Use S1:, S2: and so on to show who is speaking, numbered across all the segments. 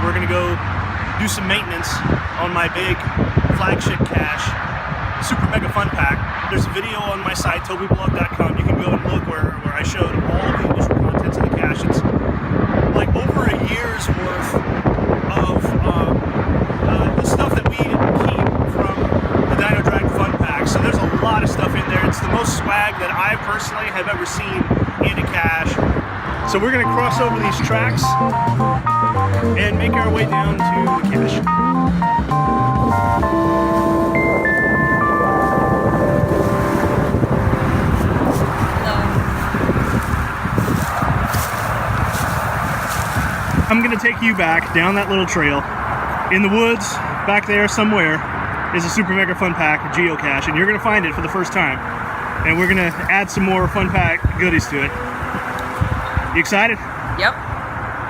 S1: we're gonna go do some maintenance on my big flagship cache, Super Mega Fun Pack. There's a video on my site, Tobyblog.com. You can go and look where I showed all of the initial contents of the cache. It's like over a year's worth of the stuff that we keep from the Dino Drag Fun Pack. So there's a lot of stuff in there. It's the most swag that I personally have ever seen in a cache. So we're gonna cross over these tracks and make our way down to the cache. I'm gonna take you back down that little trail. In the woods, back there somewhere, is a Super Mega Fun Pack geocache, and you're gonna find it for the first time. And we're gonna add some more Fun Pack goodies to it. You excited?
S2: Yep.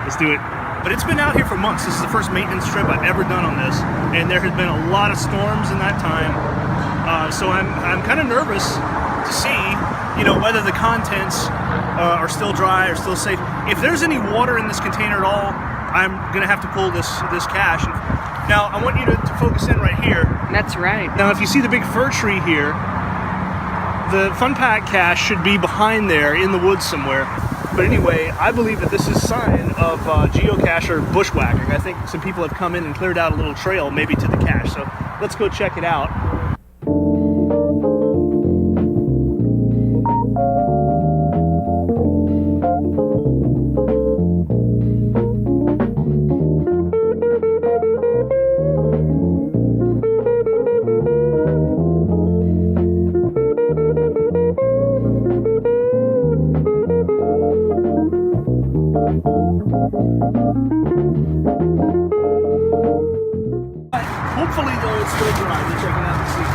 S1: Let's do it. But it's been out here for months. This is the first maintenance trip I've ever done on this, and there has been a lot of storms in that time. So I'm kind of nervous to see, you know, whether the contents are still dry or still safe. If there's any water in this container at all, I'm gonna have to pull this cache. Now I want you to focus in right here.
S2: That's right.
S1: Now if you see the big fir tree here, the Fun Pack cache should be behind there in the woods somewhere. But anyway, I believe that this is a sign of geocacher bushwhacking. I think some people have come in and cleared out a little trail maybe to the cache. So let's go check it out. Hopefully though it's still dry. Let's check it out and see.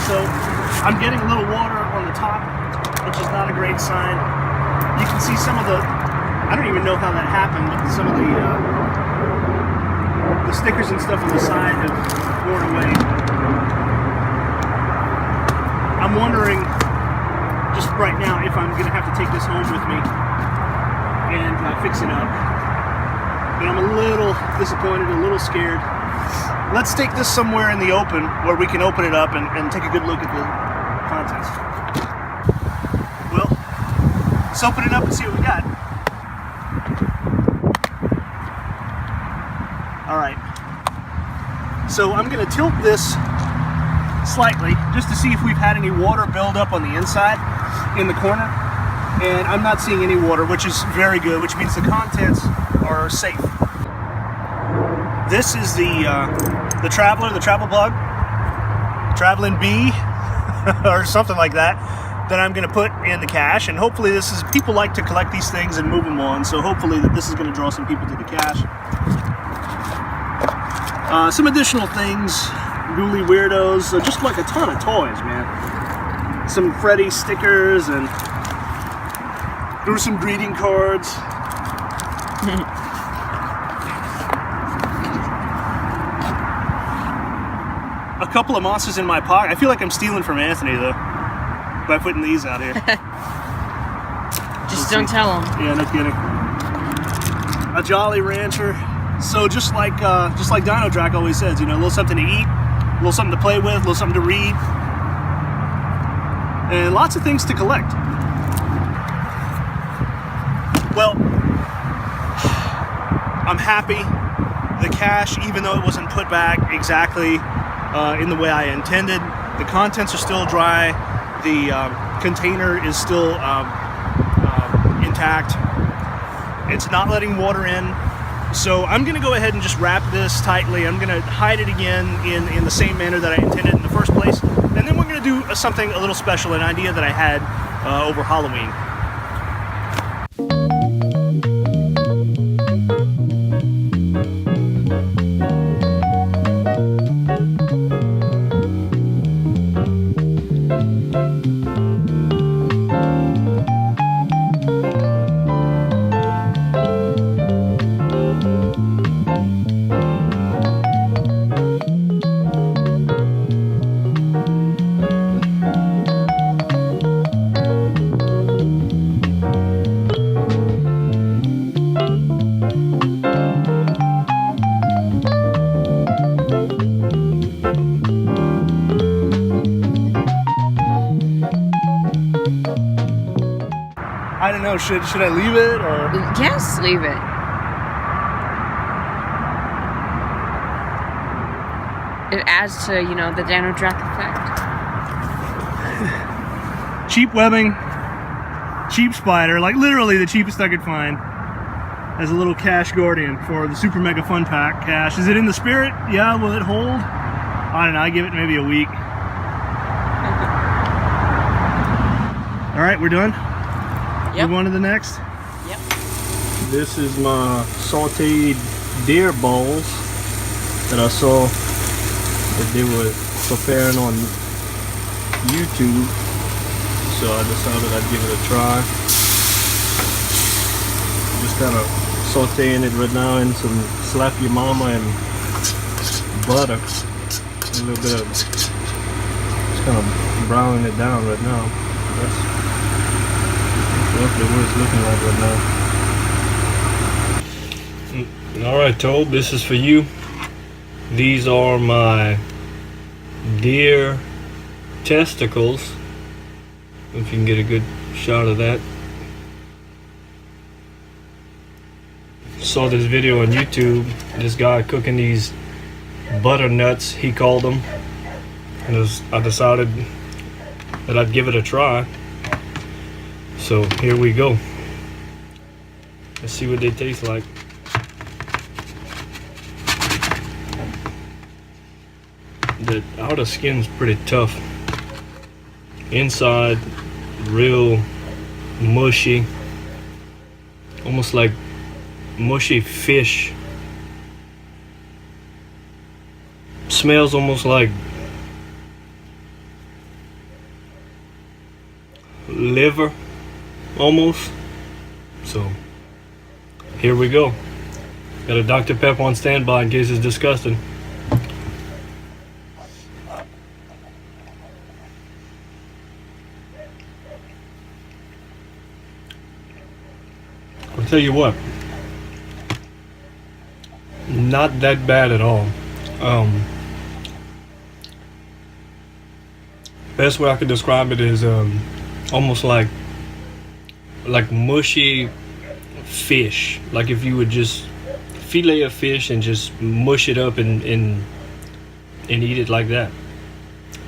S1: So I'm getting a little water on the top, which is not a great sign. You can see some of the, I don't even know how that happened, but some of the stickers and stuff on the side have worn away. I'm wondering just right now if I'm gonna have to take this home with me and fix it up. But I'm a little disappointed, a little scared. Let's take this somewhere in the open where we can open it up and take a good look at the contents. Well, let's open it up and see what we got. All right. So I'm gonna tilt this slightly just to see if we've had any water build up on the inside in the corner. And I'm not seeing any water, which is very good, which means the contents are safe. This is the Traveler, the Tobyblog, Traveling Bee, or something like that I'm going to put in the cache. And hopefully this is, people like to collect these things and move them on, so hopefully that this is going to draw some people to the cache. Some additional things, Ghoulie Weirdos, just like a ton of toys, man. Some Freddy stickers and gruesome greeting cards. A couple of monsters in my pocket. I feel like I'm stealing from Anthony though by putting these out here.
S2: Just don't tell him.
S1: Yeah, no kidding. A Jolly Rancher. So just like Dino Drag always says, you know, a little something to eat, a little something to play with, a little something to read, and lots of things to collect. Well, I'm happy. The cache, even though it wasn't put back exactly in the way I intended, the contents are still dry. The container is still intact. It's not letting water in. So I'm going to go ahead and just wrap this tightly. I'm going to hide it again in the same manner that I intended in the first place. And then we're going to do something a little special, an idea that I had over Halloween. know. Should I leave it or?
S2: Yes, leave it. It adds to, you know, the Dano Drac effect.
S1: Cheap webbing, cheap spider, like literally the cheapest I could find. As a little cache guardian for the Super Mega Fun Pack cache. Is it in the spirit? Yeah, will it hold? I don't know, I give it maybe a week. All right, we're done?
S2: Yep.
S1: Move on to the next?
S2: Yep.
S1: This is my sauteed deer balls that I saw that they were preparing on YouTube. So I decided I'd give it a try. Just kind of sauteing it right now in some slap your mama and butter. A little bit of, just kind of browning it down right now. That's roughly what it's looking like right now. Alright, Tobe, this is for you. These are my deer testicles. If you can get a good shot of that. Saw this video on YouTube, this guy cooking these butternuts, he called them, and I decided that I'd give it a try. So here we go. Let's see what they taste like. The outer skin's pretty tough. Inside, real mushy, almost like mushy fish. Smells almost like liver, almost. So here we go. Got a Dr. Pepper on standby in case it's disgusting. I'll tell you what, not that bad at all. Best way I could describe it is almost like mushy fish. Like if you would just fillet a fish and just mush it up and eat it like that.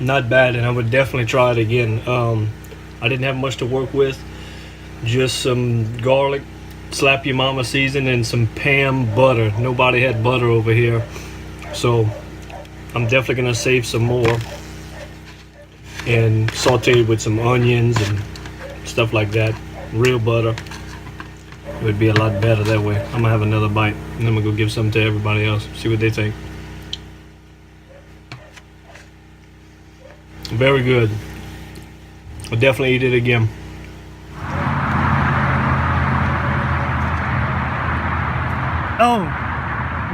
S1: Not bad, and I would definitely try it again. I didn't have much to work with, just some garlic, slap your mama season, and some Pam butter. Nobody had butter over here, so I'm definitely gonna save some more and saute it with some onions and stuff like that. Real butter would be a lot better that way. I'm gonna have another bite and then I'm gonna go give some to everybody else, see what they think. Very good. I'll definitely eat it again. Oh,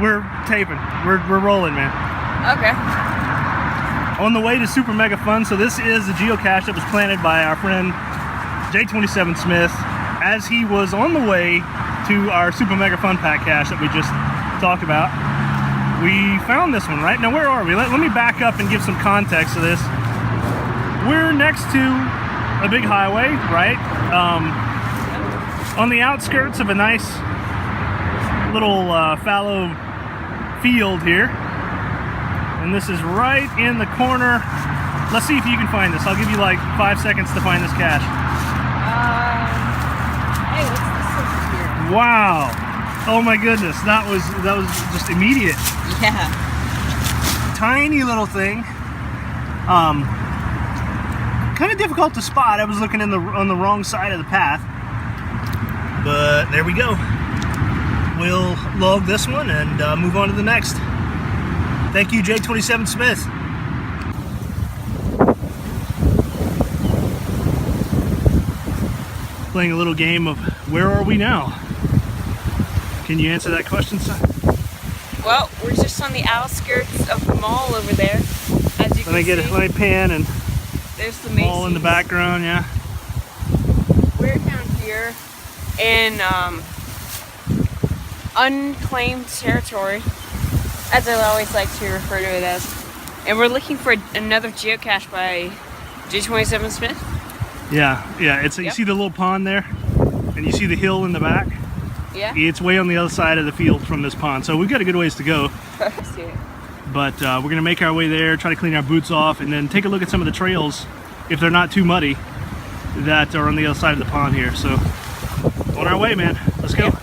S1: we're taping. We're rolling, man.
S2: Okay.
S1: On the way to Super Mega Fun. So this is the geocache that was planted by our friend J27 Smith as he was on the way to our Super Mega Fun Pack cache that we just talked about. We found this one, right? Now where are we? Let me back up and give some context to this. We're next to a big highway, right? On the outskirts of a nice little fallow field here. And this is right in the corner. Let's see if you can find this. I'll give you like 5 seconds to find this cache.
S2: Hey, what's this over here?
S1: Wow. Oh my goodness. That was just immediate.
S2: Yeah.
S1: Tiny little thing. Kind of difficult to spot. I was looking on the wrong side of the path. But there we go. We'll log this one and move on to the next. Thank you, J27 Smith. Playing a little game of where are we now? Can you answer that question, son?
S2: Well, we're just on the outskirts of the mall over there. As you can see.
S1: Let me pan and
S2: there's the Macy's.
S1: Mall in the background, yeah.
S2: We're down here in unclaimed territory, as I always like to refer to it as. And we're looking for another geocache by J27 Smith.
S1: Yeah. It's you see the little pond there? and you see the hill in the back?
S2: Yeah.
S1: It's way on the other side of the field from this pond, so we've got a good ways to go.
S2: I see it.
S1: But we're gonna make our way there, try to clean our boots off, and then take a look at some of the trails, if they're not too muddy, that are on the other side of the pond here. So on our way, man. Let's go.
S2: Yeah.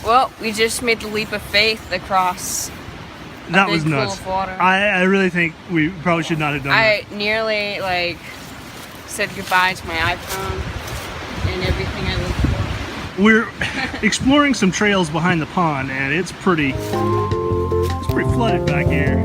S2: Well, we just made the leap of faith across
S1: that
S2: a
S1: was
S2: big
S1: nuts.
S2: pool of water.
S1: I really think we probably should not have done that.
S2: I nearly like said goodbye to my iPhone and everything I looked for.
S1: We're exploring some trails behind the pond, and it's pretty flooded back here.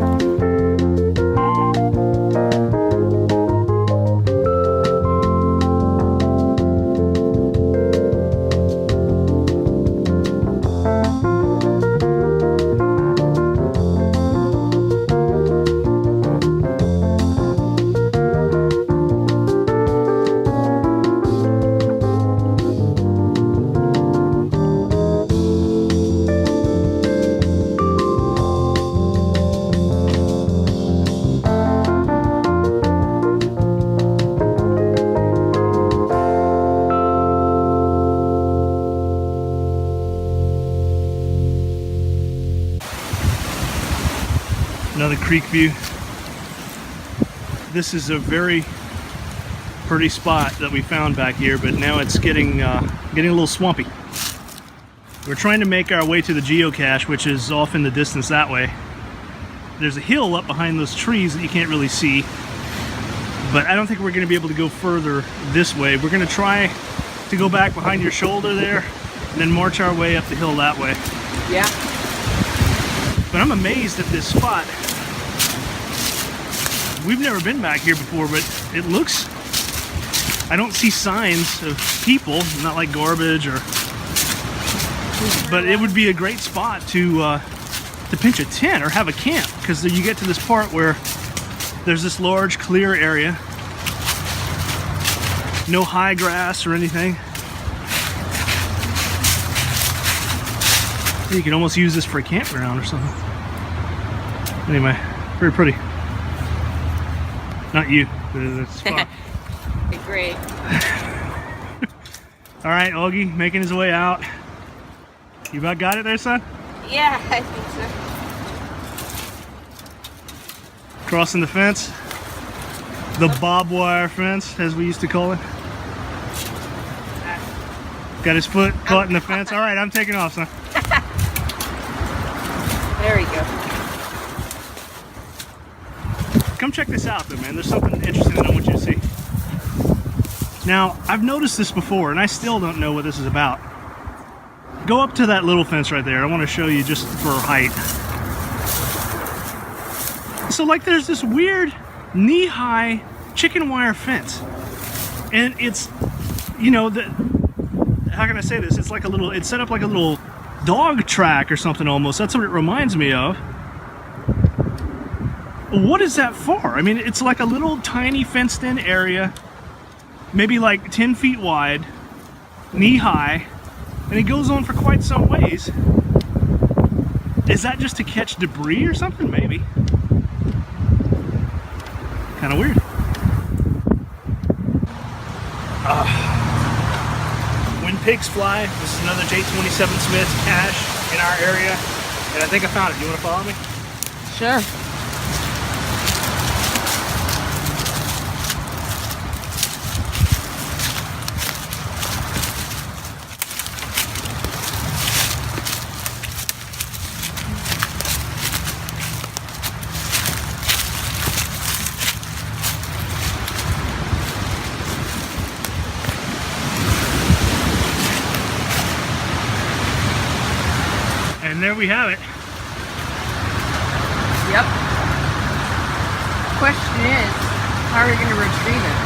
S1: Another creek view. This is a very pretty spot that we found back here, but now it's getting a little swampy. We're trying to make our way to the geocache, which is off in the distance that way. There's a hill up behind those trees that you can't really see, but I don't think we're going to be able to go further this way. We're going to try to go back behind your shoulder there and then march our way up the hill that way.
S2: Yeah.
S1: But I'm amazed at this spot. We've never been back here before, but it looks, I don't see signs of people, not like garbage or, but it would be a great spot to pitch a tent or have a camp, because you get to this part where there's this large clear area, no high grass or anything. You can almost use this for a campground or something. Anyway, very pretty. Not you, the spot.
S2: Great.
S1: All right, Augie making his way out. You about got it there, son?
S2: Yeah, I think so.
S1: Crossing the fence. The barbed wire fence, as we used to call it. Got his foot caught in the fence. All right, I'm taking off, son.
S2: There we go.
S1: Come check this out though, man. There's something interesting that I want you to see. Now, I've noticed this before, and I still don't know what this is about. Go up to that little fence right there. I want to show you just for height. So like there's this weird knee-high chicken wire fence. And it's, you know, how can I say this? It's like a little, it's set up like a little dog track or something almost. That's what it reminds me of. What is that for? I mean, it's like a little tiny fenced in area, maybe like 10 feet wide, knee high, and it goes on for quite some ways. Is that just to catch debris or something? Maybe. Kind of weird. When pigs fly, this is another J27 Smith cache in our area, and I think I found it. You want to follow me?
S2: Sure.
S1: And there we have it.
S2: Yep. Question is, how are we going to retrieve it?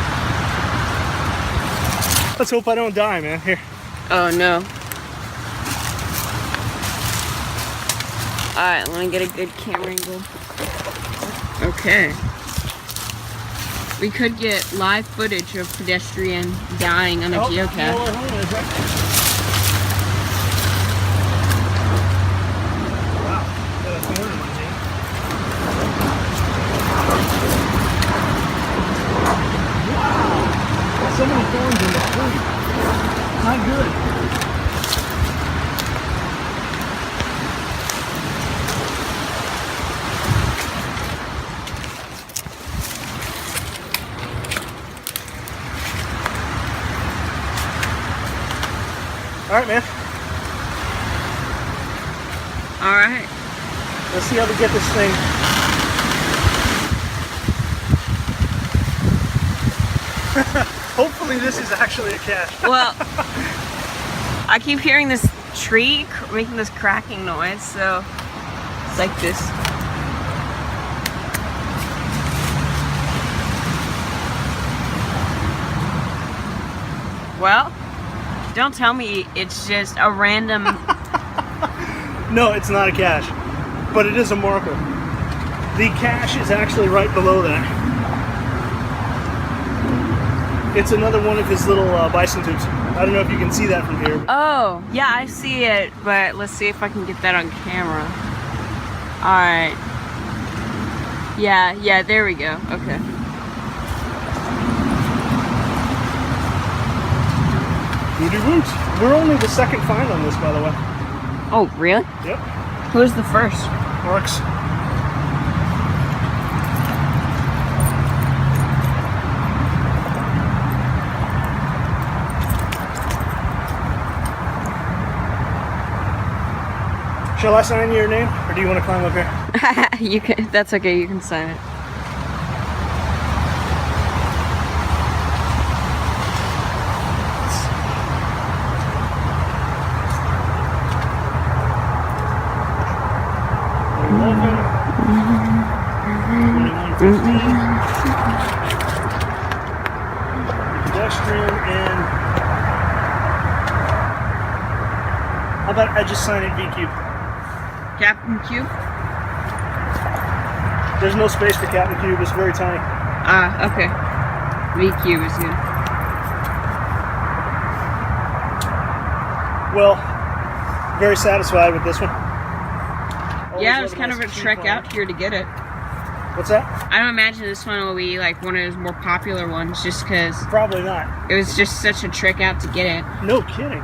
S1: Let's hope I don't die, man. Here.
S2: Oh no. Alright, let me get a good camera angle. Okay. We could get live footage of pedestrian dying on a geocache.
S1: You know where home is, right? Wow, got a thorn in my hand. Wow, so many thorns in the tree. Not good. All right, man.
S2: All right.
S1: Let's see how we get this thing. Hopefully this is actually a cache.
S2: Well, I keep hearing this tree making this cracking noise, so it's like this. Well, don't tell me it's just a random...
S1: No, it's not a cache, but it is a marker. The cache is actually right below that. It's another one of his little bison tubes. I don't know if you can see that from here.
S2: Oh, yeah, I see it, but let's see if I can get that on camera. Alright. Yeah, there we go. Okay.
S1: Voodoo Roots. We're only the second find on this, by the way.
S2: Oh, really?
S1: Yep.
S2: Who's the first?
S1: Marks. Shall I sign your name, or do you want to climb up here?
S2: You can. That's okay. You can sign it.
S1: Pedestrian and how about I just sign it VQ?
S2: Captain Cube?
S1: There's no space for Captain Cube, it's very tiny.
S2: Ah, okay. VQ is good.
S1: Well, very satisfied with this one.
S2: Yeah, it was kind of a trek out here to get it.
S1: What's that?
S2: I don't imagine this one will be like one of those more popular ones just because
S1: Probably not.
S2: it was just such a trek out to get it.
S1: No kidding.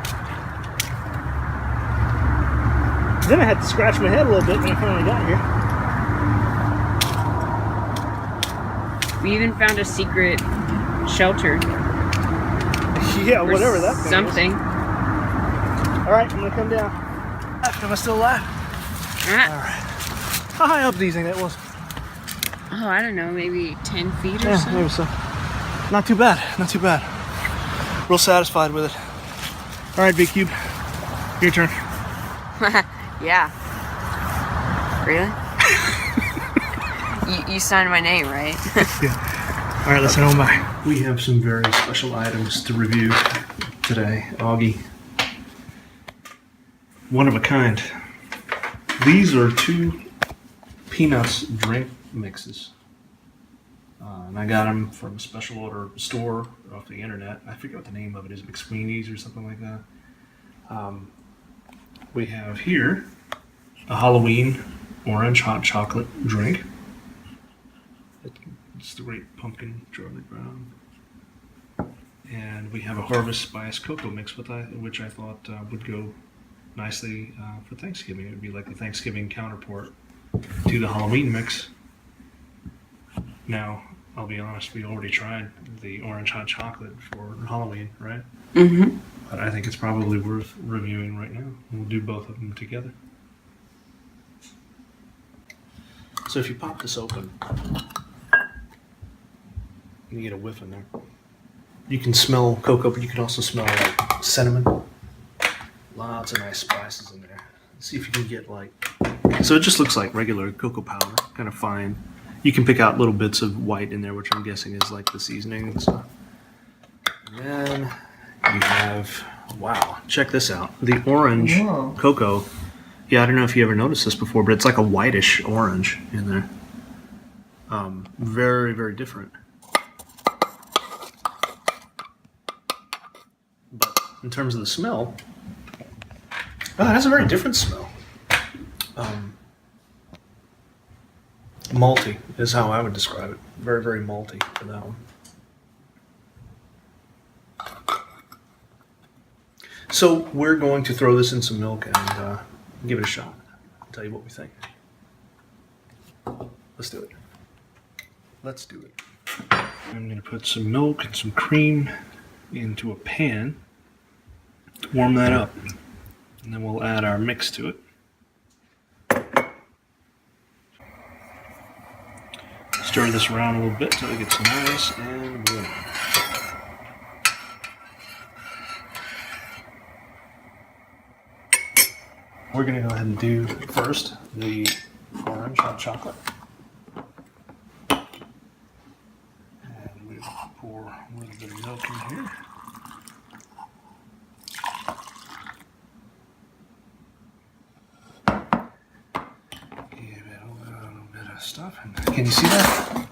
S1: Then I had to scratch my head a little bit when I finally got here.
S2: We even found a secret shelter.
S1: Yeah, whatever that thing
S2: something.
S1: is. Alright, I'm gonna come down. Am I still alive?
S2: Ah.
S1: Alright. How high up do you think that was?
S2: Oh, I don't know, maybe 10 feet or
S1: Yeah,
S2: so.
S1: maybe so. Not too bad, not too bad. Real satisfied with it. Alright, Big Cube. Your turn.
S2: Yeah. Really? you signed my name, right?
S1: Yeah. Alright, let's head on by. We have some very special items to review today. Augie. One of a kind. These are 2 Peanuts drink mixes. And I got them from a special order store off the internet. I forget what the name of it is, McSweeney's or something like that. We have here a Halloween orange hot chocolate drink. It's the great pumpkin Charlie Brown. And we have a Harvest Spice cocoa mix, which I thought would go nicely for Thanksgiving. It would be like the Thanksgiving counterpart to the Halloween mix. Now, I'll be honest, we already tried the orange hot chocolate for Halloween, right?
S2: Mm-hmm.
S1: But I think it's probably worth reviewing right now. We'll do both of them together. So if you pop this open, you get a whiff in there. You can smell cocoa, but you can also smell like cinnamon. Lots of nice spices in there. Let's see if you can get like... So it just looks like regular cocoa powder, kind of fine. You can pick out little bits of white in there, which I'm guessing is like the seasoning and stuff. And then you have, wow, check this out. The orange cocoa. Yeah, I don't know if you ever noticed this before, but it's like a whitish orange in there. Very, very different. But in terms of the smell, it has a very different smell. Malty is how I would describe it. Very, very malty for that one. So we're going to throw this in some milk and give it a shot. I'll tell you what we think. Let's do it. Let's do it. I'm going to put some milk and some cream into a pan. Warm that up. And then we'll add our mix to it. Stir this around a little bit until it gets nice and warm. We're going to go ahead and do first the orange hot chocolate. And we'll pour a little bit of milk in here. Give it a little bit of stuff. Can you see that?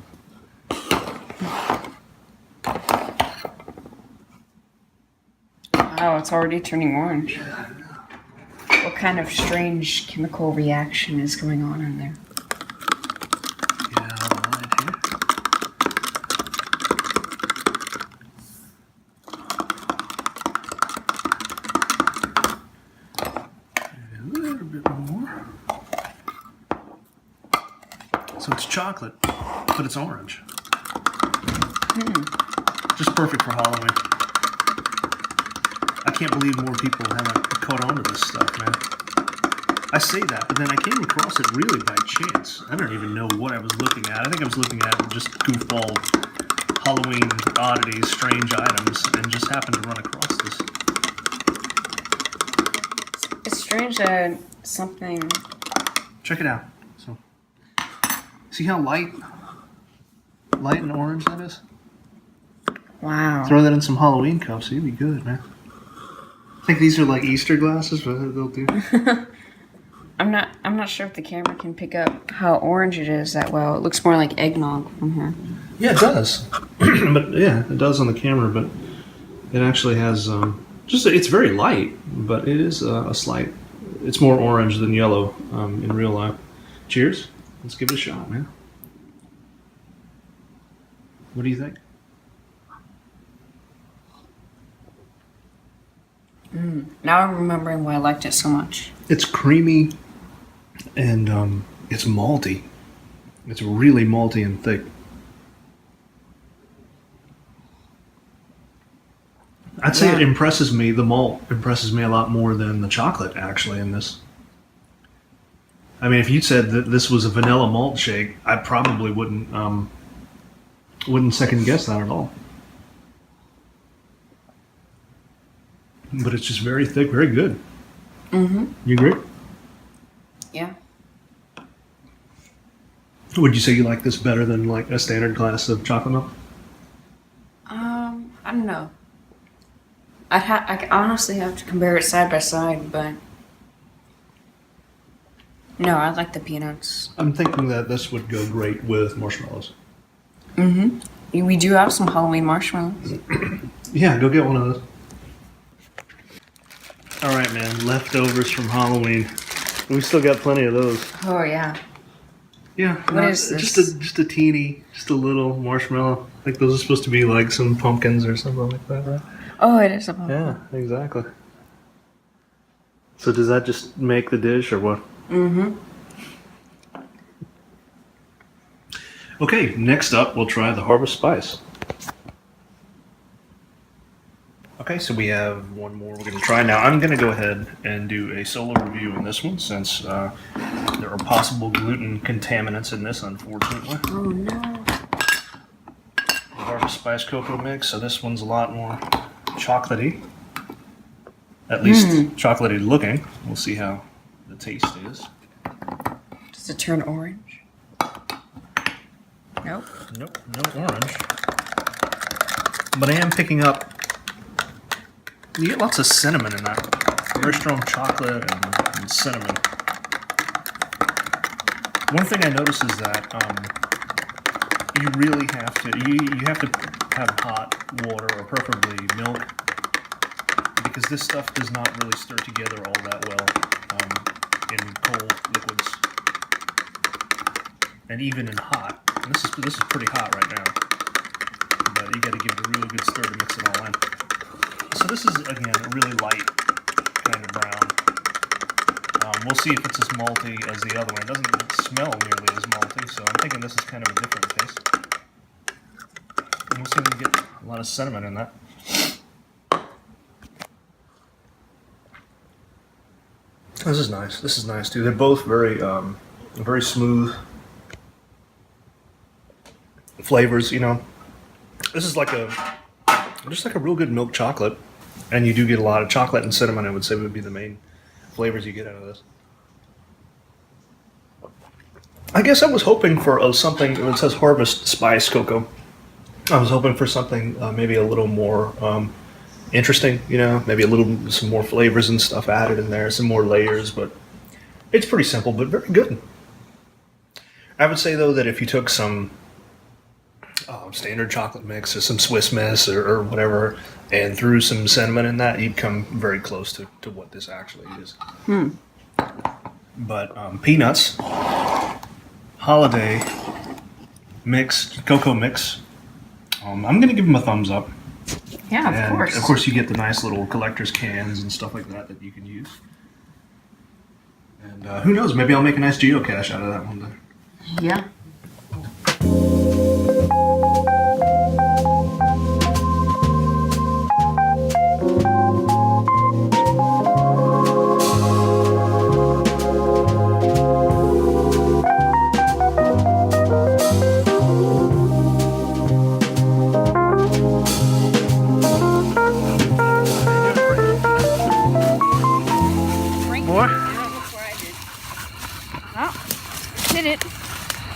S2: Wow, it's already turning orange. What kind of strange chemical reaction is going on in there?
S1: Yeah, right here. A little bit more. So it's chocolate, but it's orange. Just perfect for Halloween. I can't believe more people haven't caught on to this stuff, man. I say that, but then I came across it really by chance. I don't even know what I was looking at. I think I was looking at just goofball Halloween oddities, strange items, and just happened to run across this.
S2: It's strange that something...
S1: Check it out. So, see how light and orange that is?
S2: Wow.
S1: Throw that in some Halloween cups, you'd be good, man. I think these are like Easter glasses, but they'll do.
S2: I'm not sure if the camera can pick up how orange it is that well. It looks more like eggnog from here.
S1: Yeah, it does. But yeah, it does on the camera, but it actually has it's very light, but it is a slight. It's more orange than yellow in real life. Cheers. Let's give it a shot, man. What do you think?
S2: Now I'm remembering why I liked it so much.
S1: It's creamy and it's malty. It's really malty and thick. I'd say
S2: Yeah.
S1: it impresses me, the malt impresses me a lot more than the chocolate actually in this. I mean, if you said that this was a vanilla malt shake, I probably wouldn't second guess that at all. But it's just very thick, very good.
S2: Mm-hmm.
S1: You agree?
S2: Yeah.
S1: Would you say you like this better than like a standard glass of chocolate milk?
S2: I don't know. I honestly have to compare it side by side, but no, I like the peanuts.
S1: I'm thinking that this would go great with marshmallows.
S2: Mm-hmm. We do have some Halloween marshmallows.
S1: Yeah, go get one of those. All right, man. Leftovers from Halloween. We still got plenty of those.
S2: Oh yeah.
S1: Yeah.
S2: What is this?
S1: Just a teeny, just a little marshmallow. Like those are supposed to be like some pumpkins or something like that, right?
S2: Oh, it is a pumpkin.
S1: Yeah, exactly. So does that just make the dish or what?
S2: Mm-hmm.
S1: Okay, next up we'll try the Harvest Spice. Okay, so we have one more we're going to try. Now, I'm going to go ahead and do a solo review on this one since there are possible gluten contaminants in this, unfortunately.
S2: Oh, no.
S1: The Harvest Spice Cocoa Mix, so this one's a lot more chocolatey. At least chocolatey looking. We'll see how the taste is.
S2: Does it turn orange? Nope.
S1: Nope, no orange. But I am picking up... You get lots of cinnamon in that. Very strong chocolate and cinnamon. One thing I notice is that you really have to you have to have hot water or preferably milk, because this stuff does not really stir together all that well in cold liquids, and even in hot. And this is pretty hot right now, but you got to give it a really good stir to mix it all in. So this is again a really light kind of brown. We'll see if it's as malty as the other one. It doesn't smell nearly as malty, so I'm thinking this is kind of a different taste. And we'll see if we can get a lot of cinnamon in that. This is nice. This is nice too. They're both very, very smooth flavors. You know, this is like just like a real good milk chocolate, and you do get a lot of chocolate and cinnamon. I would say would be the main flavors you get out of this. I guess I was hoping for something. It says Harvest Spice Cocoa. I was hoping for something maybe a little more interesting, you know, maybe some more flavors and stuff added in there, some more layers, but it's pretty simple, but very good. I would say though that if you took some standard chocolate mix or some Swiss Miss or whatever and threw some cinnamon in that, you'd come very close to what this actually is. But peanuts, holiday mix, cocoa mix, I'm going to give them a thumbs up.
S2: Yeah, of
S1: And
S2: course.
S1: of course, you get the nice little collector's cans and stuff like that you can use. And who knows? Maybe I'll make a nice geocache out of that one day.
S2: Yeah. Hit it.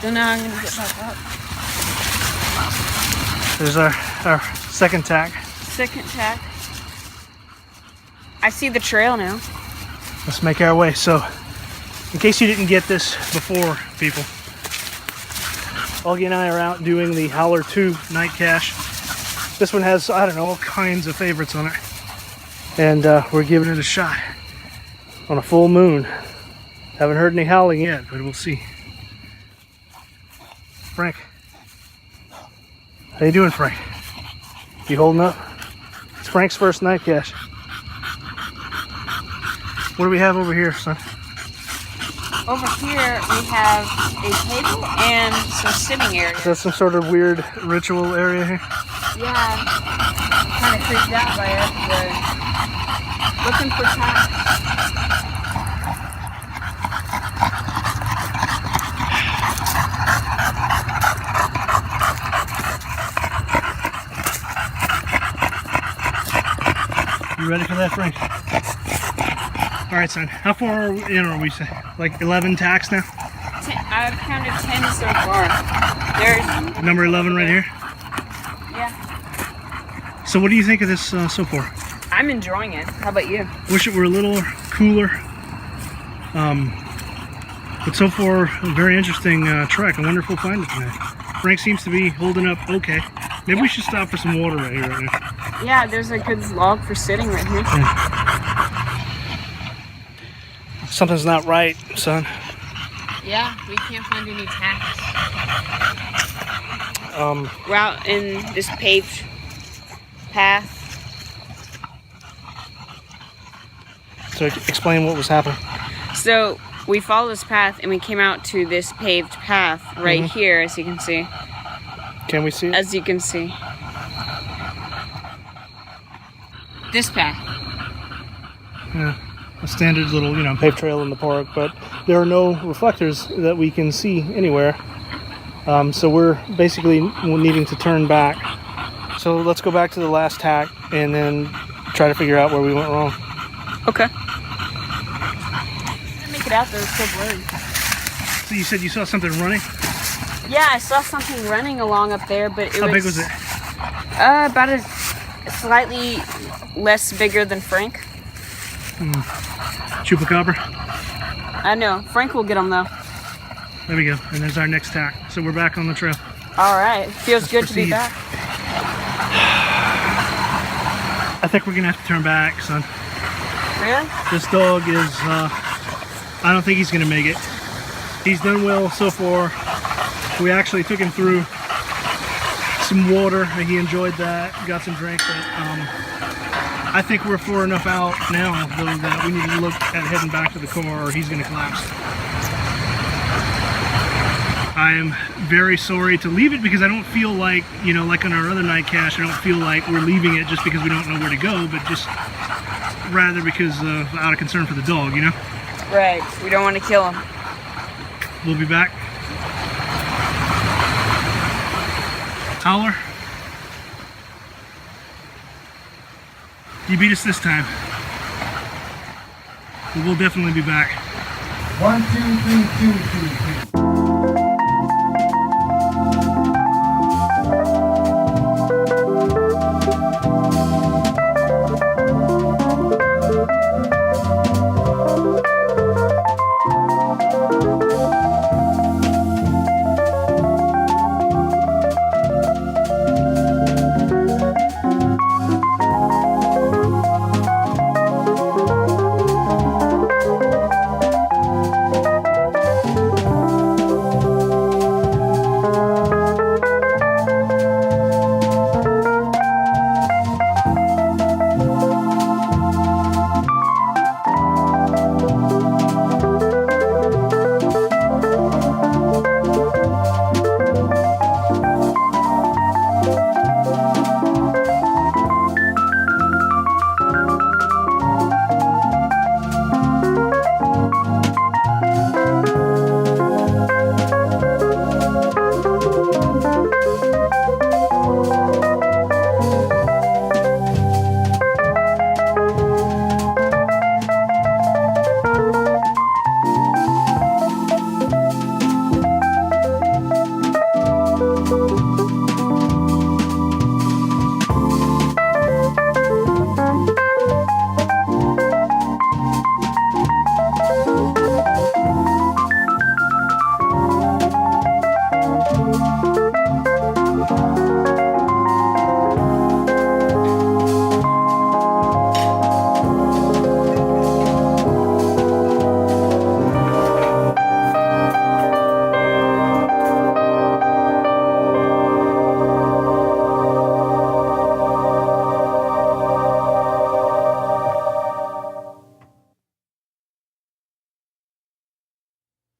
S2: So now I'm gonna get back up.
S1: There's our second tack.
S2: Second tack. I see the trail now.
S1: Let's make our way. So, in case you didn't get this before, people, Augie and I are out doing the Howler 2 night cache. This one has, I don't know, all kinds of favorites on it. And we're giving it a shot on a full moon. Haven't heard any howling yet, but we'll see. Frank. How you doing, Frank? You holding up? It's Frank's first night cache. What do we have over here, son?
S2: Over here we have a table and some sitting area.
S1: Is that some sort of weird ritual area here?
S2: Yeah, I'm kind of freaked out by it, but looking for time.
S1: You ready for that, Frank? All right, son. How far in are we? Like 11 tacks now?
S2: I've counted 10 so far. There's
S1: Number 11 right here.
S2: yeah.
S1: So what do you think of this so far?
S2: I'm enjoying it. How about you?
S1: Wish it were a little cooler. But so far, a very interesting trek. I wonder if we'll find it tonight. Frank seems to be holding up okay. Maybe we should stop for some water right here right now.
S2: Yeah, there's a good log for sitting right here.
S1: Something's not right, son.
S2: Yeah, we can't find any tacks. We're out in this paved path.
S1: So explain what was happening.
S2: So we followed this path and we came out to this paved path right here, as you can see.
S1: Can we see it?
S2: As you can see. This path.
S1: Yeah, a standard little, paved trail in the park, but there are no reflectors that we can see anywhere. So we're basically needing to turn back. So let's go back to the last tack and then try to figure out where we went wrong.
S2: Okay. I didn't make it out there, it's so blurry.
S1: So you said you saw something running?
S2: Yeah, I saw something running along up there, but
S1: How big was it?
S2: About a slightly less bigger than Frank.
S1: Chupacabra?
S2: I know. Frank will get him though.
S1: There we go. And there's our next tack. So we're back on the trail.
S2: All right. Feels
S1: Let's
S2: good to be
S1: proceed.
S2: back.
S1: I think we're gonna have to turn back, son.
S2: Really?
S1: This dog is, I don't think he's gonna make it. He's done well so far. We actually took him through some water and he enjoyed that, got some drink, but I think we're far enough out now though that we need to look at heading back to the car or he's gonna collapse. I am very sorry to leave it because I don't feel like, you know, like on our other night cache, I don't feel like we're leaving it just because we don't know where to go, but just rather because out of concern for the dog, you know?
S2: Right. We don't want to kill him.
S1: We'll be back. Howler. You beat us this time. But we'll definitely be back.
S3: 1, 2, 3, 2, 2.